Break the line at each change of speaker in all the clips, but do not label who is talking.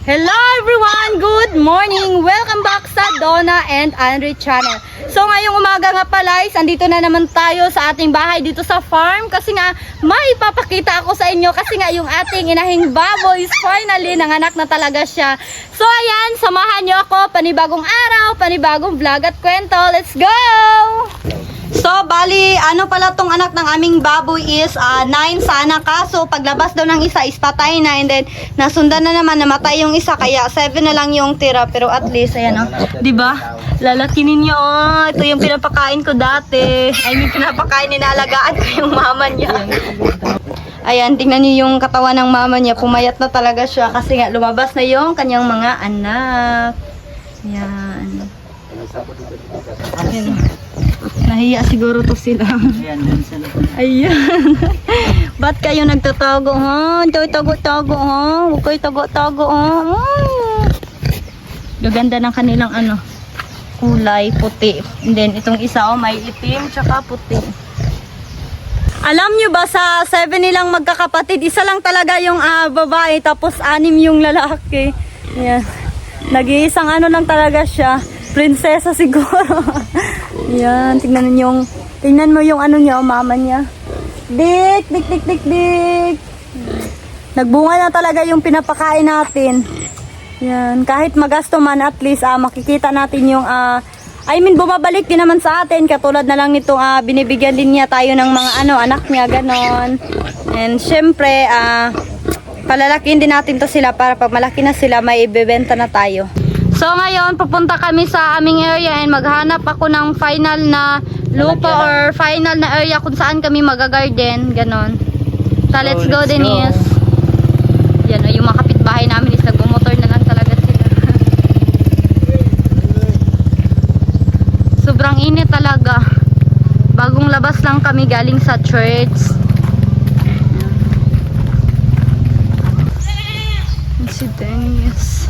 Hello everyone! Good morning! Welcome back sa Donna and Andre channel. So ngayong umaga nga pala, andito na naman tayo sa ating bahay dito sa farm kasi nga may ipapakita ako sa inyo kasi nga yung ating inahing baboy is finally nanganak na talaga siya. So ayan, samahan nyo ako, panibagong araw, panibagong vlog at kwento. Let's go! So, bali, ano pala tong anak ng aming baboy is 9 sana kaso paglabas daw ng isa is patay na and then nasundan na naman namatay yung isa kaya 7 na lang yung tira pero at least ayan oh, 'di ba? Lalaki ninyo oh. Ito yung pinapakain ko dati. I mean pinapakain inalagaan ko yung mama niya. Ayan, tingnan niyo yung katawan ng mama niya, pumayat na talaga siya kasi nga lumabas na yung kanyang mga anak. Ayan. Ayan. Nahiya siguro to sila. Ayan. Ba't kayo nagtatago ha? Ito tago-tago ha? Huwag kayo tago-tago ha? Gaganda ng kanilang ano, kulay, puti. And then itong isa oh, may itim tsaka puti. Alam nyo ba sa 7 nilang magkakapatid, isa lang talaga yung babae tapos 6 yung lalaki. Ayan. Nag-iisang ano lang talaga siya. Prinsesa siguro. Yan, tingnan mo yung ano niya, mama niya. Dik. Nagbunga na talaga yung pinapakain natin. Yan, kahit magasto man at least makikita natin yung bumabalik din naman sa atin katulad na lang nitong binibigyan din niya tayo ng mga anak niya ganon. And syempre palalakihin din natin to sila para pag malaki na sila may ibebenta na tayo. So ngayon, pupunta kami sa aming area and maghanap ako ng final na lupa or final na area kung saan kami magagarden, ganon. So let's go Denise. Yan o, yung mga kapitbahay namin is nagbumotor na lang talaga sila. Sobrang init talaga. Bagong labas lang kami galing sa church. Si Denise.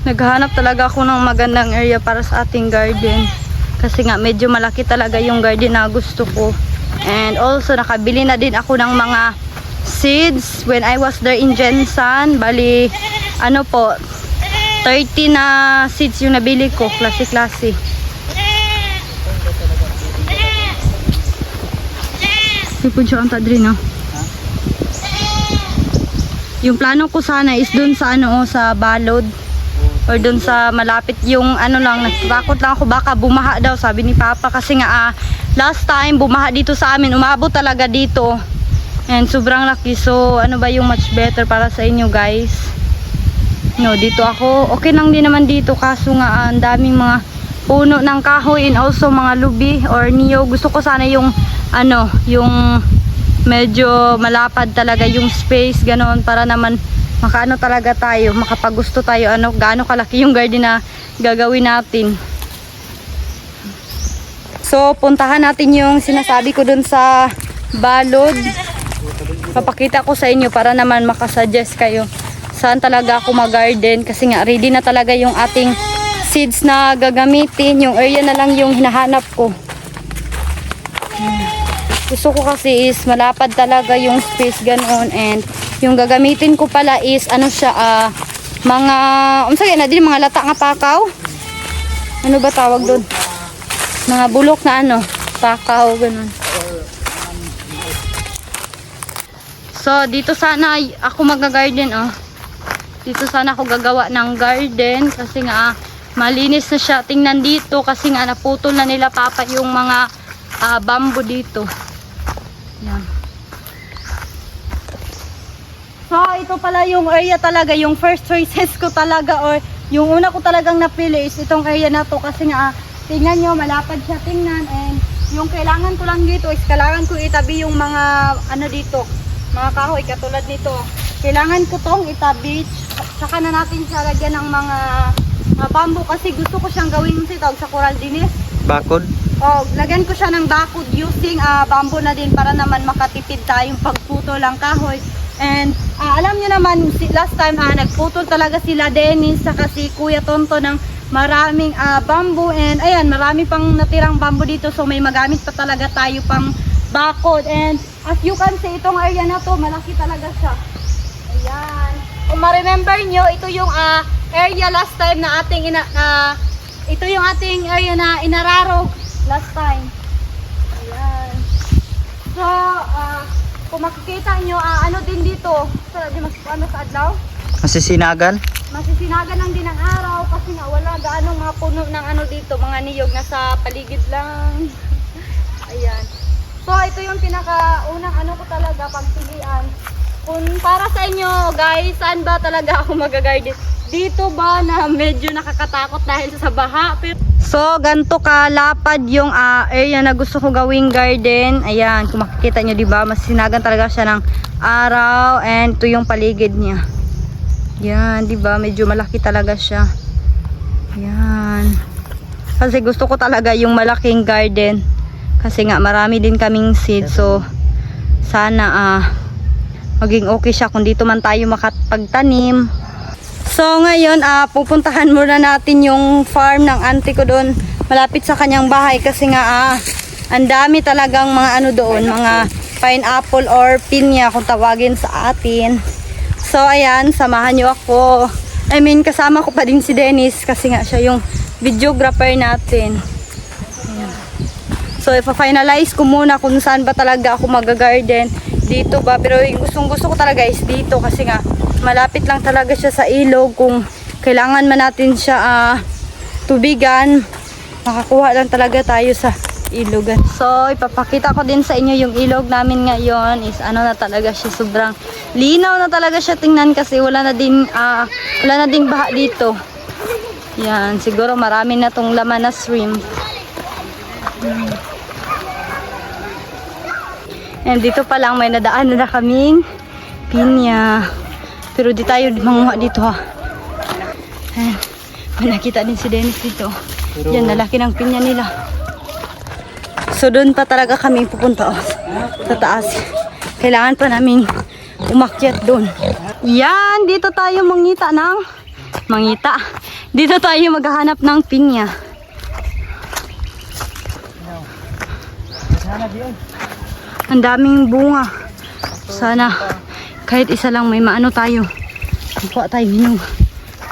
Naghahanap talaga ako ng magandang area para sa ating garden. Kasi nga medyo malaki talaga yung garden na gusto ko. And also nakabili na din ako ng mga seeds when I was there in Jensan. Bali, 30 na seeds yung nabili ko. Klase-klase. Ipon siya ang tadri, no? Yung plano ko sana is dun sa sa balod. Or dun sa malapit yung natatakot lang ako baka bumaha daw sabi ni Papa kasi nga last time bumaha dito sa amin, umabot talaga dito and sobrang laki. So ano ba yung much better para sa inyo guys? No, dito ako okay lang din naman dito kaso nga ang daming mga puno ng kahoy and also mga lubi or niyo. Gusto ko sana yung yung medyo malapad talaga yung space ganon para naman makaano talaga tayo, makapagusto tayo gaano kalaki yung garden na gagawin natin. So puntahan natin yung sinasabi ko dun sa balod. Papakita ko sa inyo para naman makasuggest kayo saan talaga ako mag-garden kasi nga ready na talaga yung ating seeds na gagamitin. Yung area na lang yung hinahanap ko. Gusto ko kasi is malapad talaga yung space ganoon and yung gagamitin ko pala is mga mga lata nga pakaw. Ano ba tawag doon? Mga bulok na pakaw ganun. So dito sana ako mag-garden Dito sana ako gagawa ng garden kasi nga malinis na siya. Tingnan dito kasi nga naputol na nila Papa yung mga bamboo dito. Yan. So, ito pala yung area talaga, yung first choices ko talaga or yung una ko talagang napili is itong area na to kasi nga, tingnan nyo, malapad siya tingnan and yung kailangan ko lang dito is kailangan ko itabi yung mga dito, mga kahoy katulad nito. Kailangan ko tong itabi, saka na natin siya lagyan ng mga bamboo kasi gusto ko siyang gawin sa coral dinis.
Bakod?
Lagyan ko siya ng bakod using bamboo na din para naman makatipid tayong pagputo lang kahoy. And alam nyo naman, last time nagputol talaga sila Dennis saka si Kuya Tonto ng maraming bamboo and ayan, marami pang natirang bamboo dito so may magamit pa talaga tayo pang bakod. And as you can see, itong area na to malaki talaga siya. Ayan. kung ma-remember nyo, ito yung area last time na ating ito yung ating area na inararo last time. Ayan. So, kung makikita nyo, ano din dito, sa adlaw?
Masisinagan?
Masisinagan lang din ang araw kasi nga wala gaano mga puno ng ano dito, mga niyog na sa paligid lang. Ayan. So, ito yung pinakaunang ano ko talaga pagpilian. Kung para sa inyo, guys, saan ba talaga ako mag-garden? Dito ba na medyo nakakatakot dahil sa baha? So, ganito kalapad yung area na gusto ko gawing garden. Ayan, kung makikita nyo, diba? Masinagan talaga siya ng araw and ito yung paligid niya. Yan, diba? Medyo malaki talaga siya. Yan. Kasi gusto ko talaga yung malaking garden. Kasi nga marami din kaming seed. So sana maging okay siya kung dito man tayo makapagtanim. So ngayon pupuntahan muna natin yung farm ng auntie ko doon. Malapit sa kanyang bahay kasi nga ang dami talagang mga ano doon, mga pineapple or pinya kung tawagin sa atin. So ayan, samahan nyo ako. I mean kasama ko pa din si Dennis kasi nga siya yung videographer natin. Ayan. So ipa-finalize ko muna kung saan ba talaga ako mag-garden. Dito ba? Pero yung gusto ko talaga is dito kasi nga malapit lang talaga siya sa ilog. Kung kailangan man natin siya tubigan, makakuha lang talaga tayo sa ilogan. So ipapakita ko din sa inyo yung ilog namin ngayon is ano na talaga siya, sobrang linaw na talaga siya tingnan kasi wala na din baha dito. Yan, siguro marami na tong laman na shrimp. And dito pa lang may nadaan na kaming pinya. Pero di tayo manguha dito ha. Ayan. May nakita din si Dennis dito. Yan, nalaki ng pinya nila. So doon pa talaga kami pupunta sa taas. Kailangan pa namin umakyat doon. Yan, dito tayo mangita. Dito tayo maghahanap ng pinya. Ang daming bunga. Sana kahit isa lang may maano tayo. Kuha tayo hinog.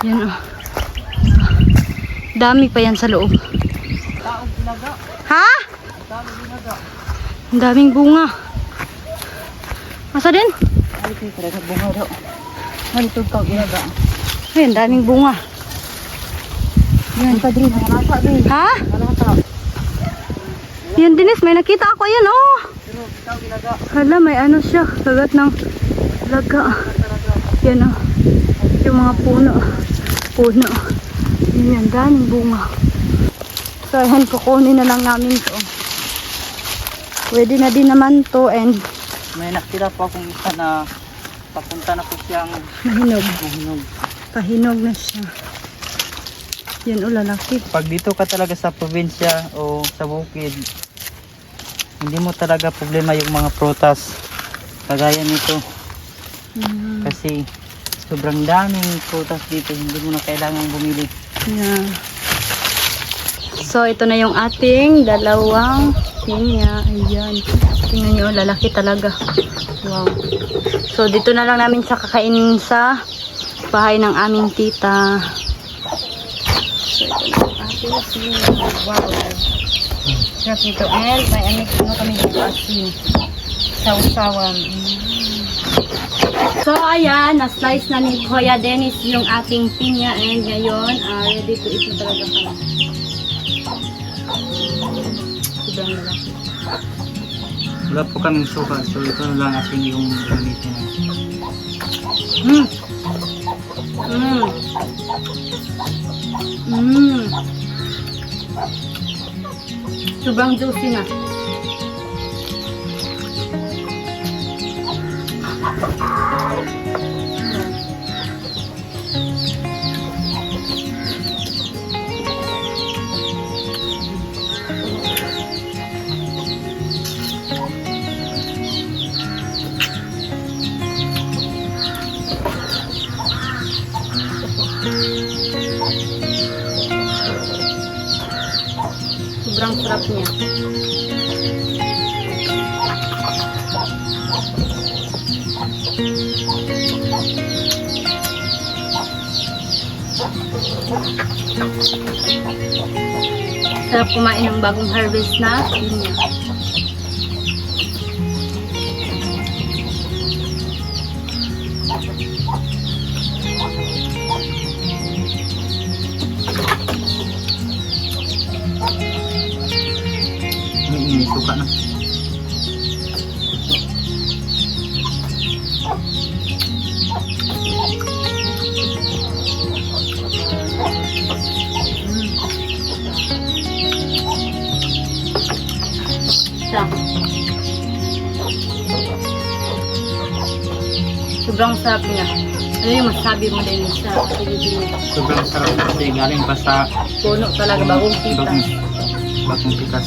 Yan dami pa yan sa loob. Ha? Ang daming bunga. Masa din? Ay, ang daming bunga. Yan. Ha? Yan, Dennis, may nakita ako yan, oh. Hala, may ano siya, kagat ng laga. Yan, oh. Yung mga puno. Yan, daming bunga. So, ayan, kukunin na lang namin to. Pwede na din naman to and
May nakita po akong isa na papunta na po siyang
mahinog.
Pahinog
na siya. Yan, lalaki.
Pag dito ka talaga sa probinsya o sa bukid, hindi mo talaga problema yung mga prutas kagaya nito. Kasi sobrang daming prutas dito, hindi mo na kailangan bumili.
Yeah. So ito na yung ating dalawang pinya. Ayan, tingnan nyo, lalaki talaga. Wow. So dito na lang namin sa kakainin sa bahay ng aming tita. So ito na yung ating pinya. Wow. Sarap ito. And may anik kami dito asin. Sausawan. So ayan, na-slice na ni Kuya Dennis yung ating pinya and ngayon ready to eat na talaga kami. Sobrang lalaki.
Wala po kaming suka, so ito na lang asin yung gamitin.
Sobrang juicy na. Sobrang sarap niya. Sarap kumain ng bagong harvest na pinya.
May suka na.
Sarap. Sobrang sarap niya. Ano yung masabi mo din sa Pilipino?
Sobrang sarap kasi galing pa sa
Puno talaga, bagong kita.
bagong pitas.